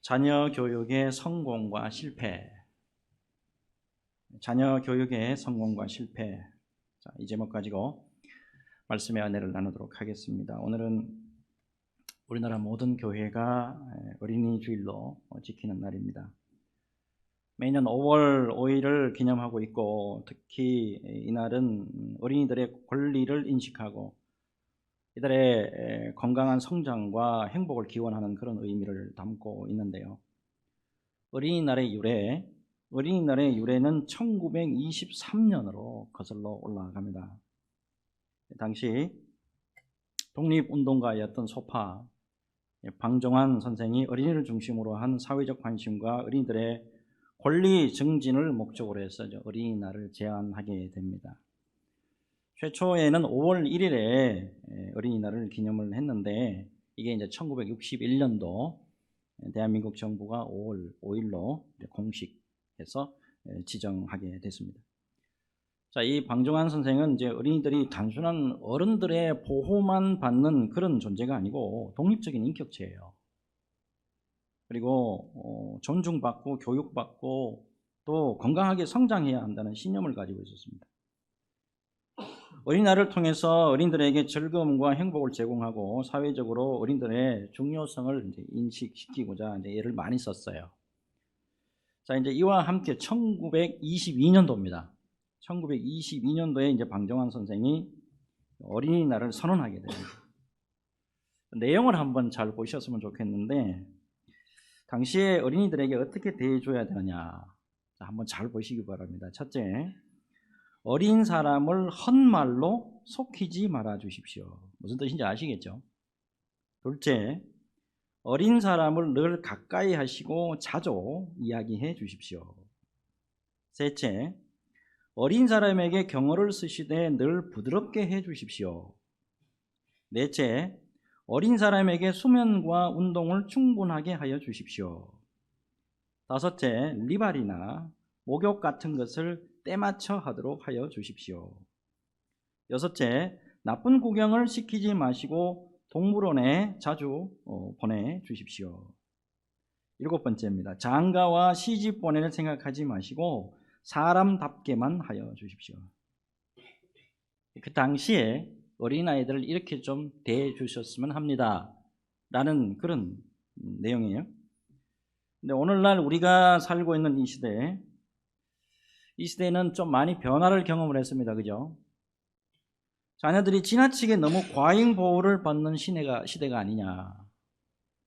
자녀 교육의 성공과 실패. 자녀 교육의 성공과 실패. 자, 이 제목 가지고 말씀의 은혜를 나누도록 하겠습니다. 오늘은 우리나라 모든 교회가 어린이 주일로 지키는 날입니다. 매년 5월 5일을 기념하고 있고, 특히 이날은 어린이들의 권리를 인식하고 이들의 건강한 성장과 행복을 기원하는 그런 의미를 담고 있는데요. 어린이날의 유래는 1923년으로 거슬러 올라갑니다. 당시 독립운동가였던 소파 방정환 선생이 어린이를 중심으로 한 사회적 관심과 어린이들의 권리 증진을 목적으로 해서 어린이날을 제안하게 됩니다. 최초에는 5월 1일에 어린이날을 기념을 했는데, 이게 이제 1961년도 대한민국 정부가 5월 5일로 공식해서 지정하게 됐습니다. 자, 이 방정환 선생은 이제 어린이들이 단순한 어른들의 보호만 받는 그런 존재가 아니고 독립적인 인격체예요. 그리고 존중받고 교육받고 또 건강하게 성장해야 한다는 신념을 가지고 있었습니다. 어린이날을 통해서 어린이들에게 즐거움과 행복을 제공하고 사회적으로 어린이들의 중요성을 이제 인식시키고자 이제 애를 많이 썼어요. 자, 이제 이와 함께 1922년도입니다. 1922년도에 이제 방정환 선생이 어린이날을 선언하게 됩니다. 내용을 한번 잘 보셨으면 좋겠는데, 당시에 어린이들에게 어떻게 대해줘야 되느냐, 자, 한번 잘 보시기 바랍니다. 첫째, 어린 사람을 헛말로 속이지 말아 주십시오. 무슨 뜻인지 아시겠죠? 둘째, 어린 사람을 늘 가까이 하시고 자주 이야기해 주십시오. 셋째, 어린 사람에게 경어를 쓰시되 늘 부드럽게 해 주십시오. 넷째, 어린 사람에게 수면과 운동을 충분하게 하여 주십시오. 다섯째, 리발이나 목욕 같은 것을 때맞춰 하도록 하여 주십시오. 여섯째, 나쁜 구경을 시키지 마시고 동물원에 자주 보내 주십시오. 일곱 번째입니다. 장가와 시집 보내를 생각하지 마시고 사람답게만 하여 주십시오. 그 당시에 어린아이들을 이렇게 좀 대해 주셨으면 합니다 라는 그런 내용이에요. 근데 오늘날 우리가 살고 있는 이 시대에는 좀 많이 변화를 경험을 했습니다. 그죠? 자녀들이 지나치게 너무 과잉 보호를 받는 시대가 아니냐,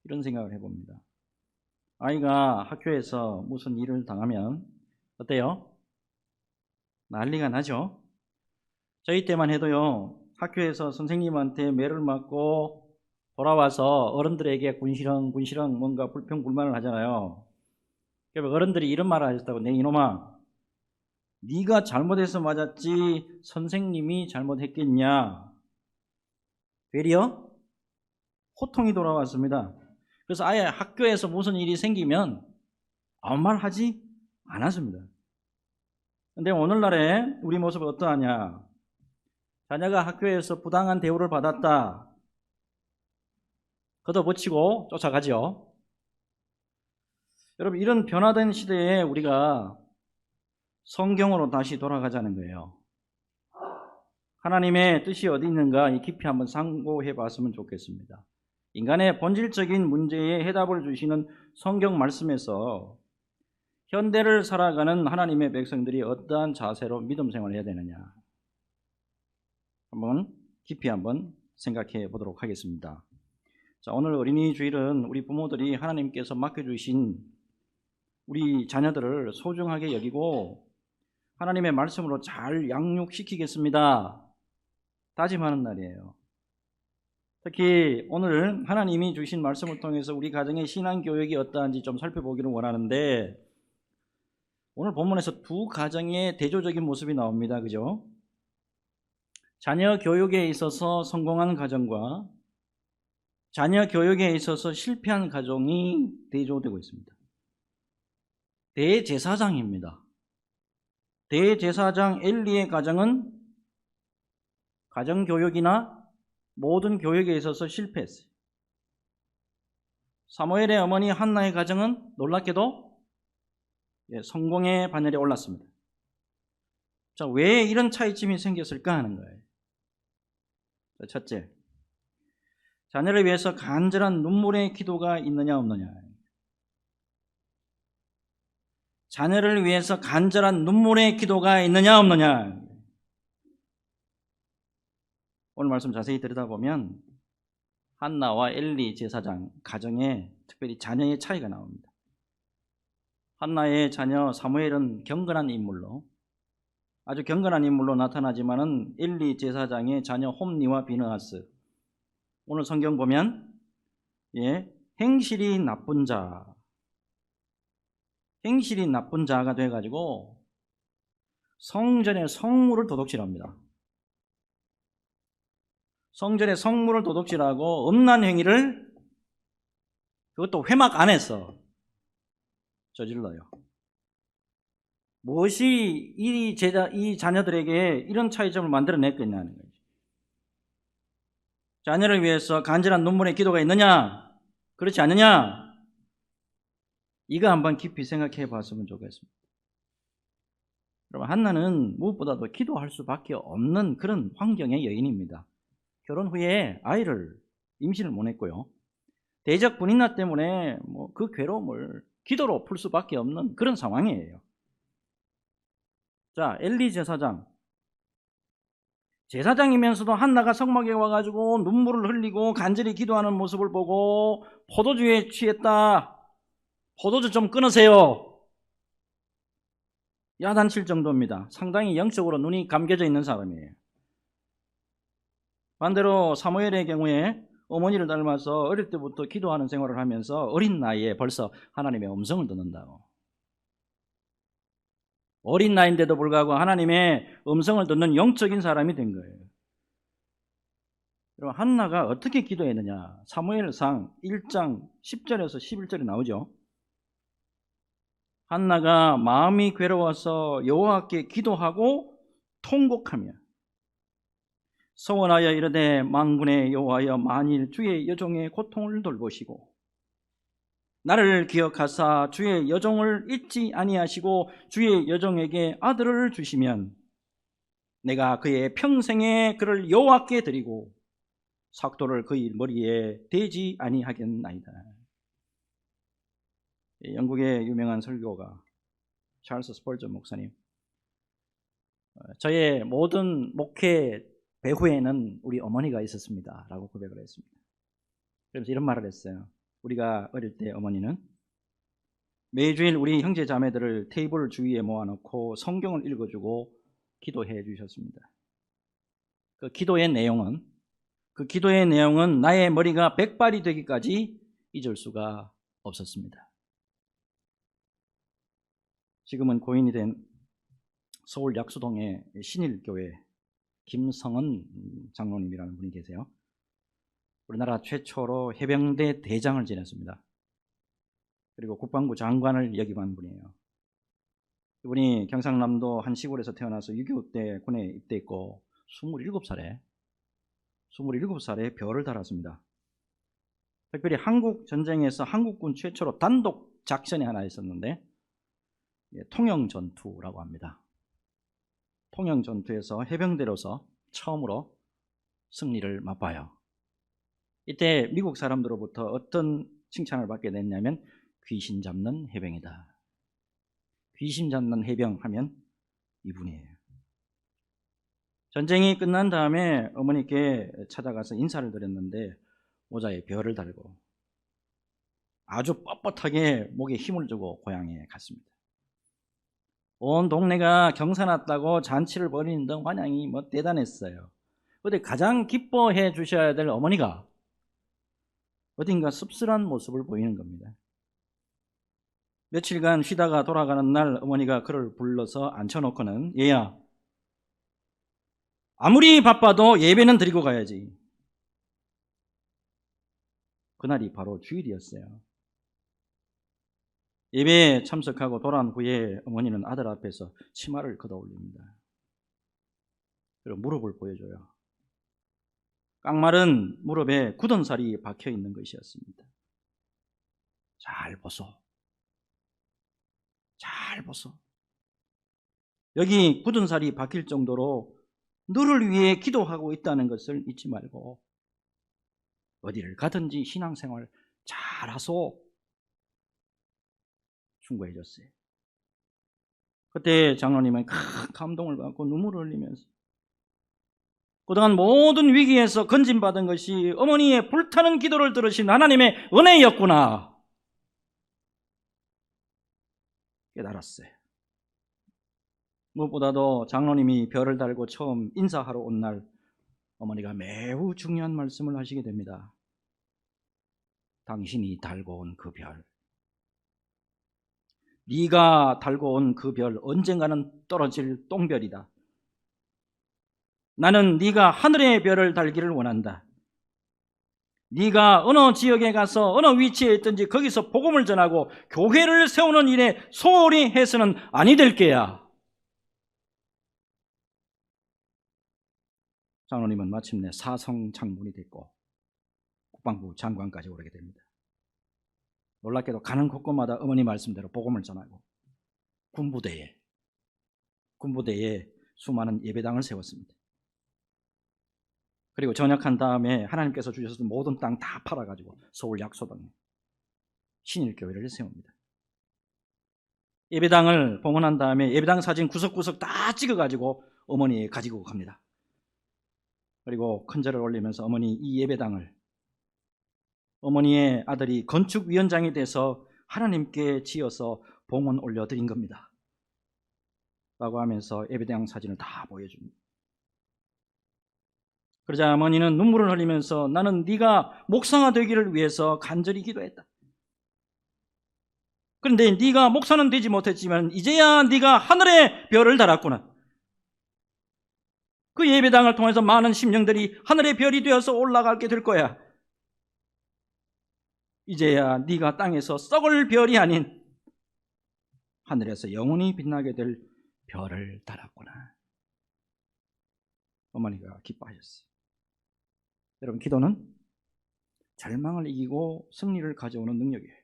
이런 생각을 해봅니다. 아이가 학교에서 무슨 일을 당하면 어때요? 난리가 나죠? 저희 때만 해도요, 학교에서 선생님한테 매를 맞고 돌아와서 어른들에게 군시렁 뭔가 불평불만을 하잖아요. 그러니까 어른들이 이런 말을 하셨다고, 내 이놈아, 네가 잘못해서 맞았지 선생님이 잘못했겠냐. 되려 호통이 돌아왔습니다. 그래서 아예 학교에서 무슨 일이 생기면 아무 말 하지 않았습니다. 근데 오늘날에 우리 모습은 어떠하냐? 자녀가 학교에서 부당한 대우를 받았다, 걷어붙이고 쫓아가죠. 여러분, 이런 변화된 시대에 우리가 성경으로 다시 돌아가자는 거예요. 하나님의 뜻이 어디 있는가 깊이 한번 상고해 봤으면 좋겠습니다. 인간의 본질적인 문제에 해답을 주시는 성경 말씀에서 현대를 살아가는 하나님의 백성들이 어떠한 자세로 믿음 생활을 해야 되느냐, 한번 깊이 한번 생각해 보도록 하겠습니다. 자, 오늘 어린이 주일은 우리 부모들이 하나님께서 맡겨주신 우리 자녀들을 소중하게 여기고 하나님의 말씀으로 잘 양육시키겠습니다 다짐하는 날이에요. 특히 오늘 하나님이 주신 말씀을 통해서 우리 가정의 신앙교육이 어떠한지 좀 살펴보기를 원하는데, 오늘 본문에서 두 가정의 대조적인 모습이 나옵니다. 그죠? 자녀 교육에 있어서 성공한 가정과 자녀 교육에 있어서 실패한 가정이 대조되고 있습니다. 대제사장입니다. 대제사장 엘리의 가정은 가정교육이나 모든 교육에 있어서 실패했어요. 사무엘의 어머니 한나의 가정은 놀랍게도 성공의 반열에 올랐습니다. 자, 왜 이런 차이점이 생겼을까 하는 거예요. 첫째, 자녀를 위해서 간절한 눈물의 기도가 있느냐 없느냐. 자녀를 위해서 간절한 눈물의 기도가 있느냐 없느냐. 오늘 말씀 자세히 들여다보면 한나와 엘리 제사장 가정에 특별히 자녀의 차이가 나옵니다. 한나의 자녀 사무엘은 경건한 인물로, 아주 경건한 인물로 나타나지만은 엘리 제사장의 자녀 홈니와 비느하스, 오늘 성경 보면 행실이 나쁜 자가 돼가지고 성전의 성물을 도둑질합니다. 성전의 성물을 도둑질하고 음란 행위를, 그것도 회막 안에서 저질러요. 무엇이 이 자녀들에게 이런 차이점을 만들어냈겠냐는 거죠. 자녀를 위해서 간절한 눈물의 기도가 있느냐, 그렇지 않느냐, 이거 한번 깊이 생각해 봤으면 좋겠습니다. 여러분, 한나는 무엇보다도 기도할 수밖에 없는 그런 환경의 여인입니다. 결혼 후에 임신을 못 했고요. 대적 분인나 때문에 그 괴로움을 기도로 풀 수밖에 없는 그런 상황이에요. 자, 엘리 제사장이면서도 한나가 성막에 와가지고 눈물을 흘리고 간절히 기도하는 모습을 보고 포도주에 취했다, 포도주 좀 끊으세요, 야단칠 정도입니다. 상당히 영적으로 눈이 감겨져 있는 사람이에요. 반대로 사무엘의 경우에 어머니를 닮아서 어릴 때부터 기도하는 생활을 하면서 어린 나이에 벌써 하나님의 음성을 듣는다고. 어린 나이인데도 불구하고 하나님의 음성을 듣는 영적인 사람이 된 거예요. 여러분, 한나가 어떻게 기도했느냐, 사무엘상 1장 10절에서 11절에 나오죠. 한나가 마음이 괴로워서 여호와께 기도하고 통곡하며 서원하여 이르되, 만군의 여호와여, 만일 주의 여종의 고통을 돌보시고 나를 기억하사 주의 여종을 잊지 아니하시고 주의 여종에게 아들을 주시면 내가 그의 평생에 그를 여호와께 드리고 삭도를 그의 머리에 대지 아니하겠나이다. 영국의 유명한 설교가 찰스 스펄전 목사님, 저의 모든 목회 배후에는 우리 어머니가 있었습니다 라고 고백을 했습니다. 그래서 이런 말을 했어요. 우리가 어릴 때 어머니는 매주일 우리 형제 자매들을 테이블 주위에 모아놓고 성경을 읽어주고 기도해 주셨습니다. 그 기도의 내용은 나의 머리가 백발이 되기까지 잊을 수가 없었습니다. 지금은 고인이 된 서울 약수동의 신일교회 김성은 장로님이라는 분이 계세요. 우리나라 최초로 해병대 대장을 지냈습니다. 그리고 국방부 장관을 역임한 분이에요. 이분이 경상남도 한 시골에서 태어나서 6.25 때 군에 입대했고 27살에 별을 달았습니다. 특별히 한국 전쟁에서 한국군 최초로 단독 작전이 하나 있었는데 통영전투라고 합니다. 통영전투에서 해병대로서 처음으로 승리를 맛봐요. 이때 미국 사람들로부터 어떤 칭찬을 받게 됐냐면 귀신 잡는 해병이다. 귀신 잡는 해병 하면 이분이에요. 전쟁이 끝난 다음에 어머니께 찾아가서 인사를 드렸는데 모자에 별을 달고 아주 뻣뻣하게 목에 힘을 주고 고향에 갔습니다. 온 동네가 경사났다고 잔치를 벌이는 등 환영이 대단했어요. 그런데 가장 기뻐해 주셔야 될 어머니가 어딘가 씁쓸한 모습을 보이는 겁니다. 며칠간 쉬다가 돌아가는 날 어머니가 그를 불러서 앉혀놓고는, 얘야, 아무리 바빠도 예배는 드리고 가야지. 그날이 바로 주일이었어요. 예배에 참석하고 돌아온 후에 어머니는 아들 앞에서 치마를 걷어올립니다. 그리고 무릎을 보여줘요. 깡마른 무릎에 굳은 살이 박혀 있는 것이었습니다. 잘 보소. 잘 보소. 여기 굳은 살이 박힐 정도로 너를 위해 기도하고 있다는 것을 잊지 말고 어디를 가든지 신앙생활 잘하소. 충고해 줬어요. 그때 장로님은 큰 감동을 받고 눈물을 흘리면서 그동안 모든 위기에서 건진받은 것이 어머니의 불타는 기도를 들으신 하나님의 은혜였구나 깨달았어요. 무엇보다도 장로님이 별을 달고 처음 인사하러 온 날 어머니가 매우 중요한 말씀을 하시게 됩니다. 당신이 달고 온 그 별, 네가 달고 온 그 별 언젠가는 떨어질 똥별이다. 나는 네가 하늘의 별을 달기를 원한다. 네가 어느 지역에 가서 어느 위치에 있든지 거기서 복음을 전하고 교회를 세우는 일에 소홀히 해서는 아니 될 게야. 장로님은 마침내 사성 장군이 됐고 국방부 장관까지 오르게 됩니다. 놀랍게도 가는 곳곳마다 어머니 말씀대로 복음을 전하고 군부대에 수많은 예배당을 세웠습니다. 그리고 전역한 다음에 하나님께서 주셨던 모든 땅 다 팔아가지고 서울 약소동에 신일교회를 세웁니다. 예배당을 봉헌한 다음에 예배당 사진 구석구석 다 찍어가지고 어머니에 가지고 갑니다. 그리고 큰절을 올리면서 어머니 이 예배당을 어머니의 아들이 건축위원장이 돼서 하나님께 지어서 봉헌 올려드린 겁니다. 라고 하면서 예배당 사진을 다 보여줍니다. 그러자 어머니는 눈물을 흘리면서 나는 네가 목사가 되기를 위해서 간절히 기도했다. 그런데 네가 목사는 되지 못했지만 이제야 네가 하늘의 별을 달았구나. 그 예배당을 통해서 많은 심령들이 하늘의 별이 되어서 올라가게 될 거야. 이제야 네가 땅에서 썩을 별이 아닌 하늘에서 영원히 빛나게 될 별을 달았구나. 어머니가 기뻐하셨어요. 여러분, 기도는 절망을 이기고 승리를 가져오는 능력이에요.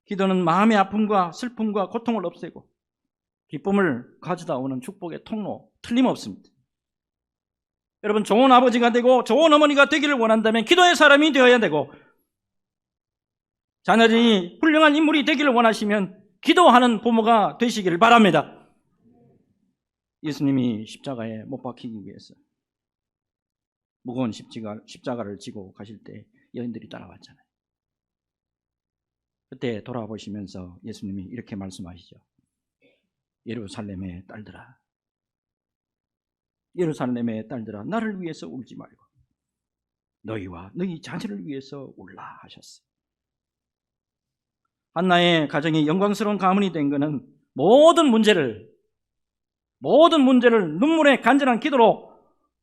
기도는 마음의 아픔과 슬픔과 고통을 없애고 기쁨을 가져다 오는 축복의 통로, 틀림없습니다. 여러분, 좋은 아버지가 되고 좋은 어머니가 되기를 원한다면 기도의 사람이 되어야 되고, 자녀들이 훌륭한 인물이 되기를 원하시면 기도하는 부모가 되시기를 바랍니다. 예수님이 십자가에 못 박히기 위해서 무거운 십자가를 지고 가실 때 여인들이 따라왔잖아요. 그때 돌아보시면서 예수님이 이렇게 말씀하시죠. 예루살렘의 딸들아, 예루살렘의 딸들아, 나를 위해서 울지 말고 너희와 너희 자녀를 위해서 울라 하셨어요. 한나의 가정이 영광스러운 가문이 된 것은 모든 문제를 눈물의 간절한 기도로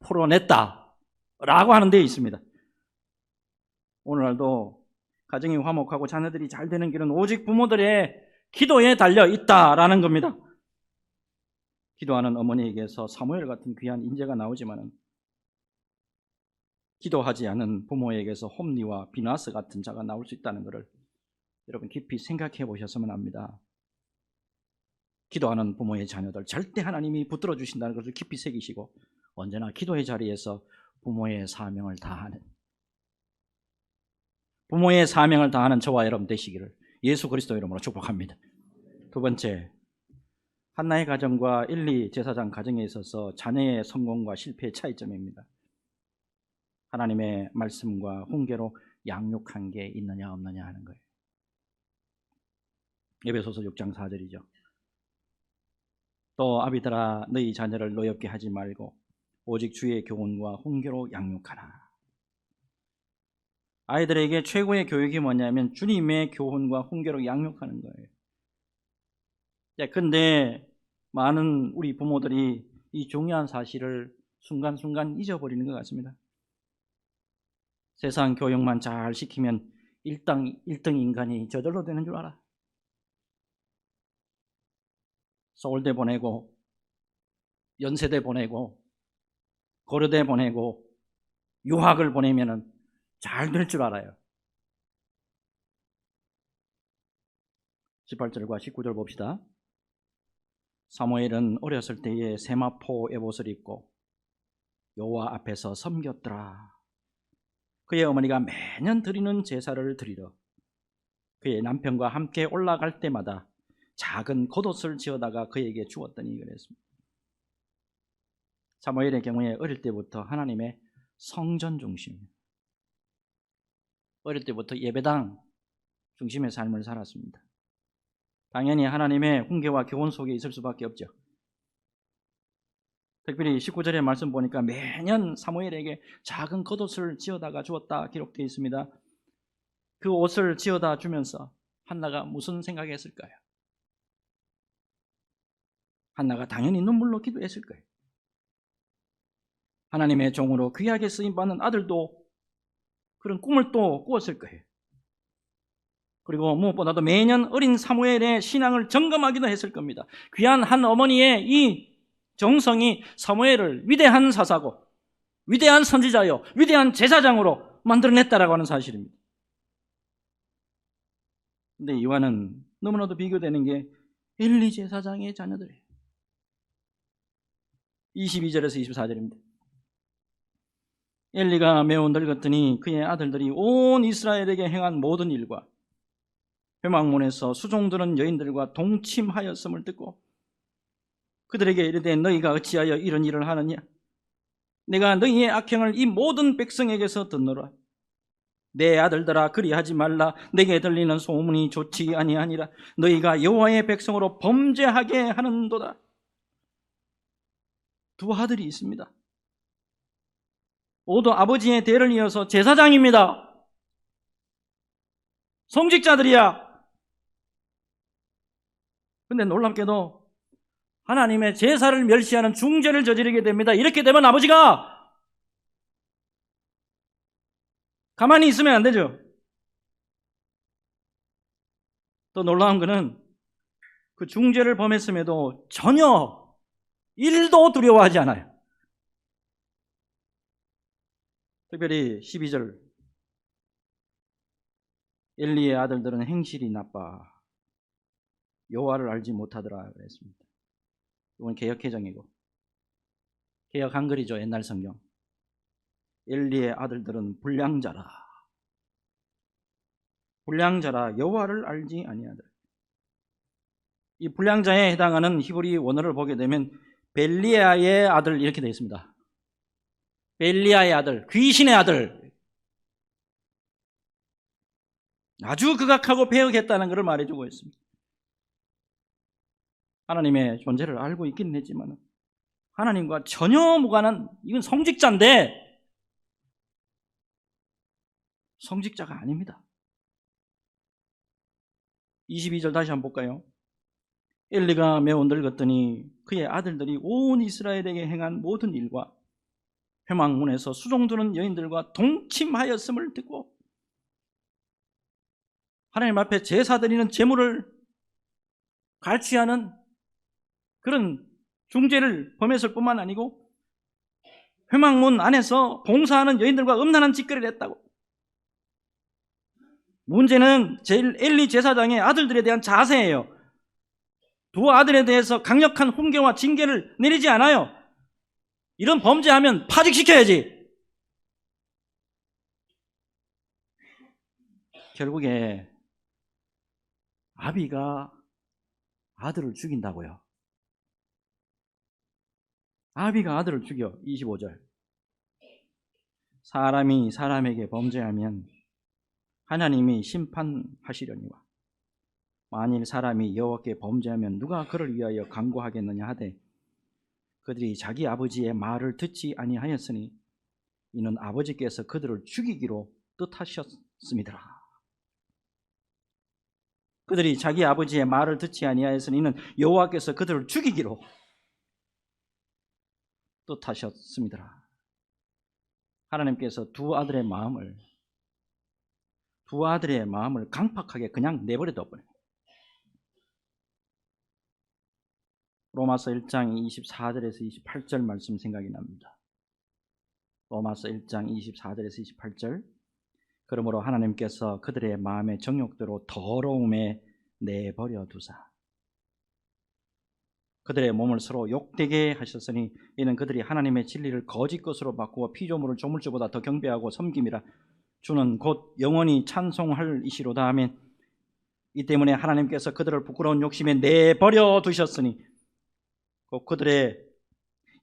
풀어냈다라고 하는 데 있습니다. 오늘날도 가정이 화목하고 자녀들이 잘 되는 길은 오직 부모들의 기도에 달려 있다라는 겁니다. 기도하는 어머니에게서 사무엘 같은 귀한 인재가 나오지만 기도하지 않은 부모에게서 홈리와 비나스 같은 자가 나올 수 있다는 것을 여러분 깊이 생각해 보셨으면 합니다. 기도하는 부모의 자녀들 절대 하나님이 붙들어 주신다는 것을 깊이 새기시고 언제나 기도의 자리에서 부모의 사명을 다하는 저와 여러분 되시기를 예수 그리스도 이름으로 축복합니다. 두 번째, 한나의 가정과 엘리 제사장 가정에 있어서 자녀의 성공과 실패의 차이점입니다. 하나님의 말씀과 훈계로 양육한 게 있느냐 없느냐 하는 거예요. 에베소서 6장 4절이죠. 또 아비들아 너희 자녀를 노엽게 하지 말고 오직 주의 교훈과 훈계로 양육하라. 아이들에게 최고의 교육이 뭐냐면 주님의 교훈과 훈계로 양육하는 거예요. 근데 많은 우리 부모들이 이 중요한 사실을 순간순간 잊어버리는 것 같습니다. 세상 교육만 잘 시키면 1등 인간이 저절로 되는 줄 알아. 서울대 보내고 연세대 보내고 고려대 보내고 유학을 보내면 잘 될 줄 알아요. 18절과 19절 봅시다. 사무엘은 어렸을 때에 세마포 에봇을 입고 여호와 앞에서 섬겼더라. 그의 어머니가 매년 드리는 제사를 드리러 그의 남편과 함께 올라갈 때마다 작은 겉옷을 지어다가 그에게 주었더니 그랬습니다. 사무엘의 경우에 어릴 때부터 하나님의 성전 중심, 어릴 때부터 예배당 중심의 삶을 살았습니다. 당연히 하나님의 훈계와 교훈 속에 있을 수밖에 없죠. 특별히 19절의 말씀 보니까 매년 사무엘에게 작은 겉옷을 지어다가 주었다 기록되어 있습니다. 그 옷을 지어다 주면서 한나가 무슨 생각했을까요? 한나가 당연히 눈물로 기도했을 거예요. 하나님의 종으로 귀하게 쓰임받는 아들도 그런 꿈을 또 꾸었을 거예요. 그리고 무엇보다도 매년 어린 사무엘의 신앙을 점검하기도 했을 겁니다. 귀한 한 어머니의 이 정성이 사무엘을 위대한 사사고 위대한 선지자요 위대한 제사장으로 만들어냈다라고 하는 사실입니다. 근데 이와는 너무나도 비교되는 게 엘리 제사장의 자녀들이에요. 22절에서 24절입니다. 엘리가 매우 늙었더니 그의 아들들이 온 이스라엘에게 행한 모든 일과 회막문에서 수종드는 여인들과 동침하였음을 듣고 그들에게 이르되 너희가 어찌하여 이런 일을 하느냐? 내가 너희의 악행을 이 모든 백성에게서 듣노라. 내 아들들아 그리하지 말라. 내게 들리는 소문이 좋지 아니하니라. 너희가 여호와의 백성으로 범죄하게 하는도다. 두 아들이 있습니다. 모두 아버지의 대를 이어서 제사장입니다. 성직자들이야. 근데 놀랍게도 하나님의 제사를 멸시하는 중죄를 저지르게 됩니다. 이렇게 되면 아버지가 가만히 있으면 안 되죠. 또 놀라운 것은 그 중죄를 범했음에도 전혀 일도 두려워하지 않아요. 특별히 12절 엘리의 아들들은 행실이 나빠 여호와를 알지 못하더라 그랬습니다. 이건 개역개정이고 개역 한글이죠. 옛날 성경. 엘리의 아들들은 불량자라 여호와를 알지 아니하더라. 이 불량자에 해당하는 히브리 원어를 보게 되면 벨리아의 아들 이렇게 되어 있습니다. 벨리아의 아들, 귀신의 아들. 아주 극악하고 배역했다는 것을 말해주고 있습니다. 하나님의 존재를 알고 있긴 했지만 하나님과 전혀 무관한 이건 성직자인데 성직자가 아닙니다. 22절 다시 한번 볼까요? 엘리가 매우 늙었더니 그의 아들들이 온 이스라엘에게 행한 모든 일과 회막문에서 수종드는 여인들과 동침하였음을 듣고 하나님 앞에 제사 드리는 제물을 갈취하는 그런 중죄를 범했을 뿐만 아니고 회막문 안에서 봉사하는 여인들과 음란한 짓거리를 했다고. 문제는 엘리 제사장의 아들들에 대한 자세예요. 두 아들에 대해서 강력한 훈계와 징계를 내리지 않아요. 이런 범죄하면 파직시켜야지. 결국에 아비가 아들을 죽인다고요. 아비가 아들을 죽여. 25절. 사람이 사람에게 범죄하면 하나님이 심판하시려니와 만일 사람이 여호와께 범죄하면 누가 그를 위하여 강구하겠느냐 하되 그들이 자기 아버지의 말을 듣지 아니하였으니 이는 아버지께서 그들을 죽이기로 뜻하셨음이더라. 그들이 자기 아버지의 말을 듣지 아니하였으니 이는 여호와께서 그들을 죽이기로 뜻하셨음이더라. 하나님께서 두 아들의 마음을 강팍하게 그냥 내버려 둬버려요. 로마서 1장 24절에서 28절 말씀 생각이 납니다. 로마서 1장 24절에서 28절. 그러므로 하나님께서 그들의 마음의 정욕대로 더러움에 내버려 두사 그들의 몸을 서로 욕되게 하셨으니 이는 그들이 하나님의 진리를 거짓 것으로 바꾸어 피조물을 조물주보다 더 경배하고 섬김이라. 주는 곧 영원히 찬송할 이시로다. 아멘. 이 때문에 하나님께서 그들을 부끄러운 욕심에 내버려 두셨으니 곧 그들의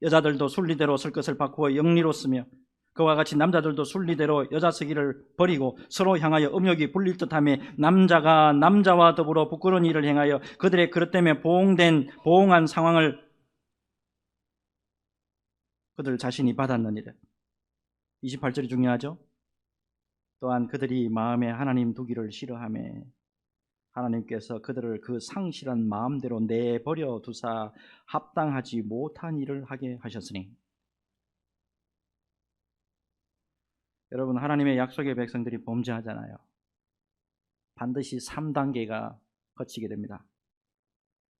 여자들도 순리대로 쓸 것을 바꾸어 영리로 쓰며 그와 같이 남자들도 순리대로 여자 쓰기를 버리고 서로 향하여 음욕이 불릴 듯하며 남자가 남자와 더불어 부끄러운 일을 행하여 그들의 그릇 때문에 보응한 상황을 그들 자신이 받았느니라. 28절이 중요하죠. 또한 그들이 마음에 하나님 두기를 싫어하며 하나님께서 그들을 그 상실한 마음대로 내버려 두사 합당하지 못한 일을 하게 하셨으니. 여러분, 하나님의 약속의 백성들이 범죄하잖아요. 반드시 3단계가 거치게 됩니다.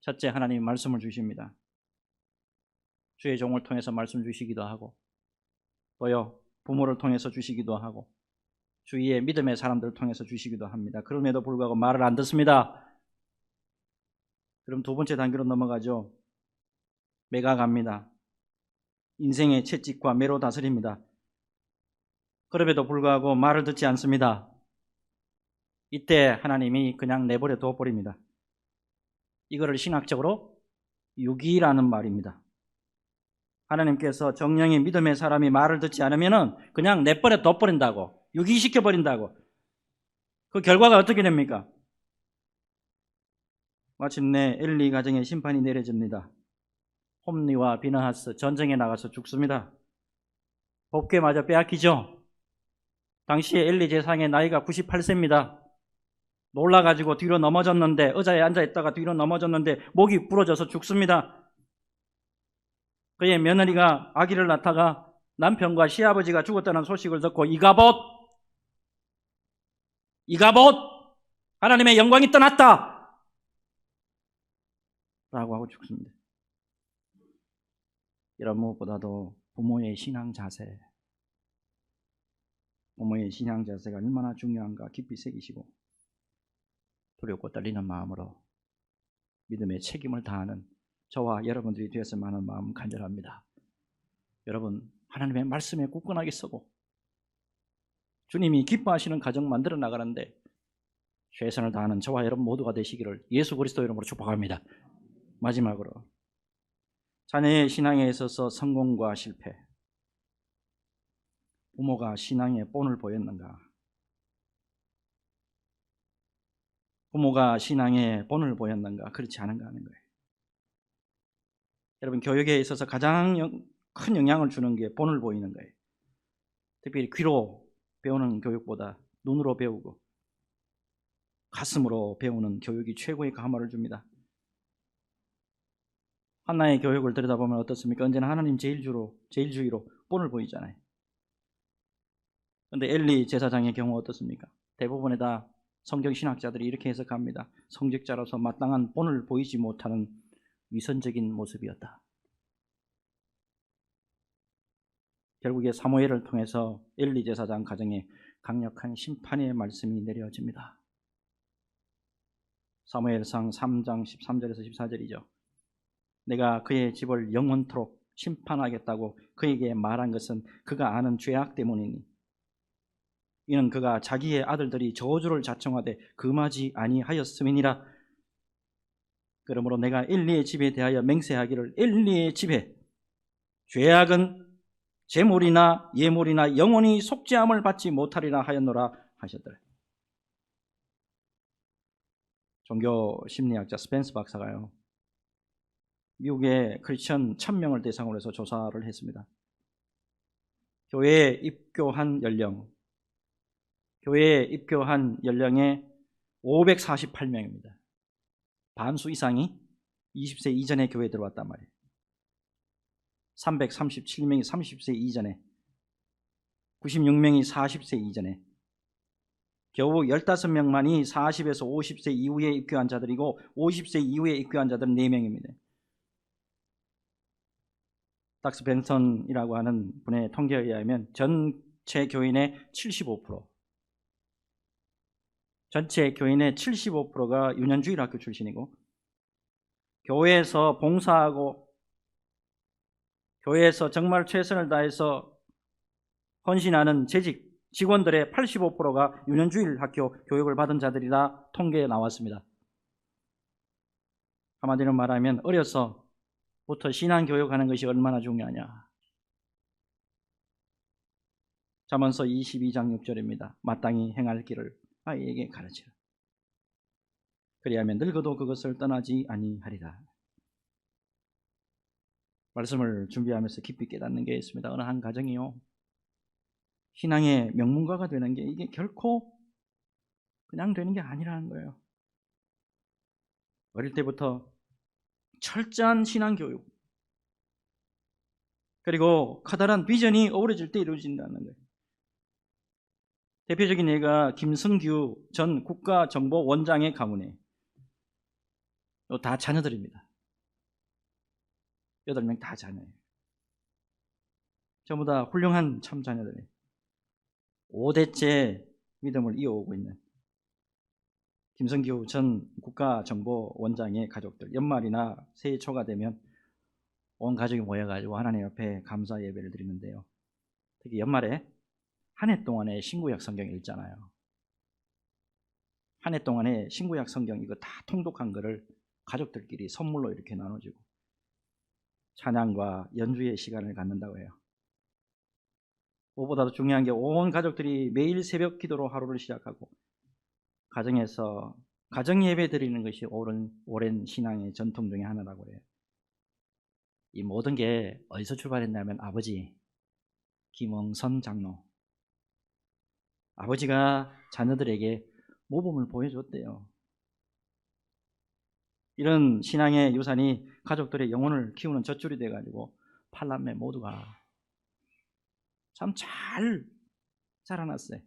첫째, 하나님이 말씀을 주십니다. 주의 종을 통해서 말씀 주시기도 하고 또요 부모를 통해서 주시기도 하고 주위의 믿음의 사람들을 통해서 주시기도 합니다. 그럼에도 불구하고 말을 안 듣습니다. 그럼 두 번째 단계로 넘어가죠. 매각합니다. 인생의 채찍과 매로 다스립니다. 그럼에도 불구하고 말을 듣지 않습니다. 이때 하나님이 그냥 내버려 둬버립니다. 이거를 신학적으로 유기라는 말입니다. 하나님께서 정령이 믿음의 사람이 말을 듣지 않으면 그냥 내버려 둬버린다고, 유기시켜버린다고. 그 결과가 어떻게 됩니까? 마침내 엘리 가정에 심판이 내려집니다. 홈리와 비너하스 전쟁에 나가서 죽습니다. 법궤마저 빼앗기죠. 당시에 엘리 제사장의 나이가 98세입니다. 놀라가지고 뒤로 넘어졌는데, 의자에 앉아있다가 뒤로 넘어졌는데 목이 부러져서 죽습니다. 그의 며느리가 아기를 낳다가 남편과 시아버지가 죽었다는 소식을 듣고 이가봇 하나님의 영광이 떠났다 라고 하고 죽습니다. 이런 무엇보다도 부모의 신앙 자세가 얼마나 중요한가 깊이 새기시고 두렵고 떨리는 마음으로 믿음의 책임을 다하는 저와 여러분들이 되었으면 하는 마음 간절합니다. 여러분, 하나님의 말씀에 굳건하게 서고 주님이 기뻐하시는 가정 만들어 나가는데 최선을 다하는 저와 여러분 모두가 되시기를 예수 그리스도 이름으로 축복합니다. 마지막으로 자녀의 신앙에 있어서 성공과 실패, 부모가 신앙에 본을 보였는가? 부모가 신앙에 본을 보였는가? 그렇지 않은가 하는 거예요. 여러분, 교육에 있어서 가장 큰 영향을 주는 게 본을 보이는 거예요. 특별히 귀로 배우는 교육보다 눈으로 배우고 가슴으로 배우는 교육이 최고의 감화를 줍니다. 한나의 교육을 들여다보면 어떻습니까? 언제나 하나님 제일주의로 본을 보이잖아요. 그런데 엘리 제사장의 경우 어떻습니까? 대부분의 다 성경신학자들이 이렇게 해석합니다. 성직자로서 마땅한 본을 보이지 못하는 위선적인 모습이었다. 결국에 사무엘을 통해서 엘리 제사장 가정에 강력한 심판의 말씀이 내려집니다. 사무엘상 3장 13절에서 14절이죠. 내가 그의 집을 영원토록 심판하겠다고 그에게 말한 것은 그가 아는 죄악 때문이니 이는 그가 자기의 아들들이 저주를 자청하되 금하지 아니하였음이니라. 그러므로 내가 엘리의 집에 대하여 맹세하기를 엘리의 집에 죄악은 제물이나 예물이나 영원히 속죄함을 받지 못하리라 하였노라 하셨더라. 종교 심리학자 스펜스 박사가요, 미국의 크리스천 1000명을 대상으로 해서 조사를 했습니다. 교회에 입교한 연령의 548명입니다. 반수 이상이 20세 이전에 교회에 들어왔단 말이에요. 337명이 30세 이전에, 96명이 40세 이전에, 겨우 15명만이 40에서 50세 이후에 입교한 자들이고 50세 이후에 입교한 자들은 4명입니다. 닥스 벤슨이라고 하는 분의 통계에 의하면 전체 교인의 75%, 전체 교인의 75%가 유년주일 학교 출신이고, 교회에서 봉사하고 교회에서 정말 최선을 다해서 헌신하는 재직 직원들의 85%가 유년주일 학교 교육을 받은 자들이라 통계에 나왔습니다. 한마디로 말하면 어려서부터 신앙교육하는 것이 얼마나 중요하냐. 잠언서 22장 6절입니다. 마땅히 행할 길을 아이에게 가르치라. 그리하면 늙어도 그것을 떠나지 아니하리라. 말씀을 준비하면서 깊이 깨닫는 게 있습니다. 어느 한 가정이요, 신앙의 명문가가 되는 게 이게 결코 그냥 되는 게 아니라는 거예요. 어릴 때부터 철저한 신앙교육, 그리고 커다란 비전이 어우러질 때 이루어진다는 거예요. 대표적인 예가 김성규 전 국가정보원장의 가문에 다 자녀들입니다. 8명 다 자녀예요. 전부 다 훌륭한 참 자녀들이에요. 5대째 믿음을 이어오고 있는 김성규 전 국가정보원장의 가족들, 연말이나 새해 초가 되면 온 가족이 모여가지고 하나님 앞에 감사 예배를 드리는데요, 특히 연말에 한 해 동안의 신구약 성경 읽잖아요. 한 해 동안의 신구약 성경 이거 다 통독한 거를 가족들끼리 선물로 이렇게 나눠주고 찬양과 연주의 시간을 갖는다고 해요. 무엇보다도 중요한 게 온 가족들이 매일 새벽 기도로 하루를 시작하고 가정에서 가정 예배 드리는 것이 오랜 신앙의 전통 중에 하나라고 해요. 이 모든 게 어디서 출발했냐면 아버지 김응선 장로, 아버지가 자녀들에게 모범을 보여줬대요. 이런 신앙의 유산이 가족들의 영혼을 키우는 젖줄이 돼가지고 팔남매 모두가 참 잘 자라났어요.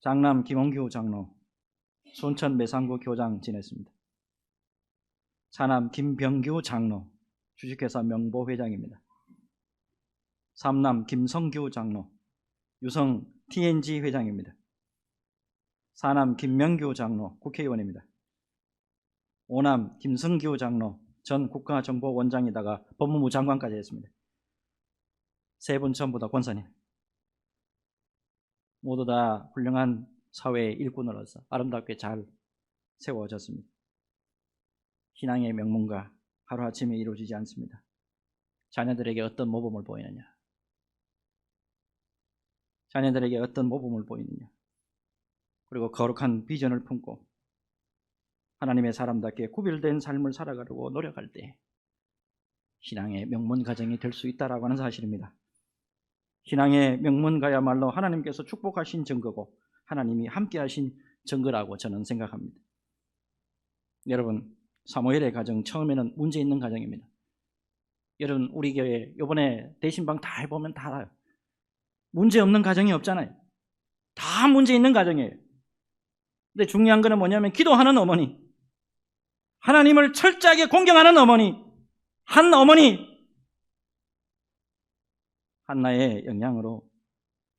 장남 김원규 장로, 순천 매상구 교장 지냈습니다. 차남 김병규 장로, 주식회사 명보 회장입니다. 삼남 김성규 장로, 유성 TNG 회장입니다. 사남 김명규 장로, 국회의원입니다. 오남 김성규 장로, 전 국가정보원장이다가 법무부 장관까지 했습니다. 세 분 전부 다 권사님, 모두 다 훌륭한 사회의 일꾼으로서 아름답게 잘 세워졌습니다. 신앙의 명문가 하루아침에 이루어지지 않습니다. 자녀들에게 어떤 모범을 보이느냐, 자녀들에게 어떤 모범을 보이느냐, 그리고 거룩한 비전을 품고 하나님의 사람답게 구별된 삶을 살아가려고 노력할 때 신앙의 명문 가정이 될 수 있다라고 하는 사실입니다. 신앙의 명문가야말로 하나님께서 축복하신 증거고 하나님이 함께하신 증거라고 저는 생각합니다. 여러분, 사무엘의 가정 처음에는 문제 있는 가정입니다. 여러분, 우리 교회 이번에 대신방 다 해보면 다 알아요. 문제 없는 가정이 없잖아요. 다 문제 있는 가정이에요. 근데 중요한 거는 뭐냐면 기도하는 어머니, 하나님을 철저하게 공경하는 어머니, 한 어머니 한나의 영향으로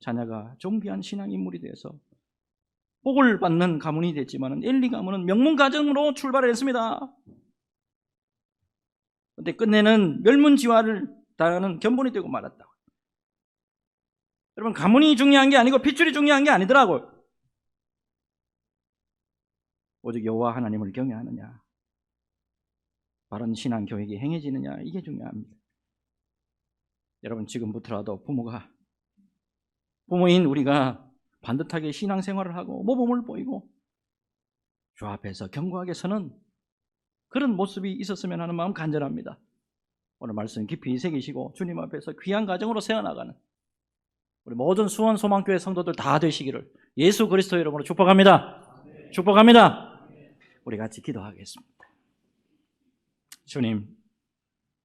자녀가 존귀한 신앙인물이 되어서 복을 받는 가문이 됐지만 엘리 가문은 명문 가정으로 출발을 했습니다. 그런데 끝내는 멸문지화를 당하는 견본이 되고 말았다. 여러분, 가문이 중요한 게 아니고 핏줄이 중요한 게 아니더라고요. 오직 여호와 하나님을 경외하느냐, 바른 신앙 교육이 행해지느냐, 이게 중요합니다. 여러분, 지금부터라도 부모인 우리가 반듯하게 신앙생활을 하고 모범을 보이고 주 앞에서 견고하게 서는 그런 모습이 있었으면 하는 마음 간절합니다. 오늘 말씀 깊이 새기시고 주님 앞에서 귀한 가정으로 세워나가는 우리 모든 수원 소망교회 성도들 다 되시기를 예수 그리스도 이름으로 축복합니다. 축복합니다. 우리 같이 기도하겠습니다. 주님,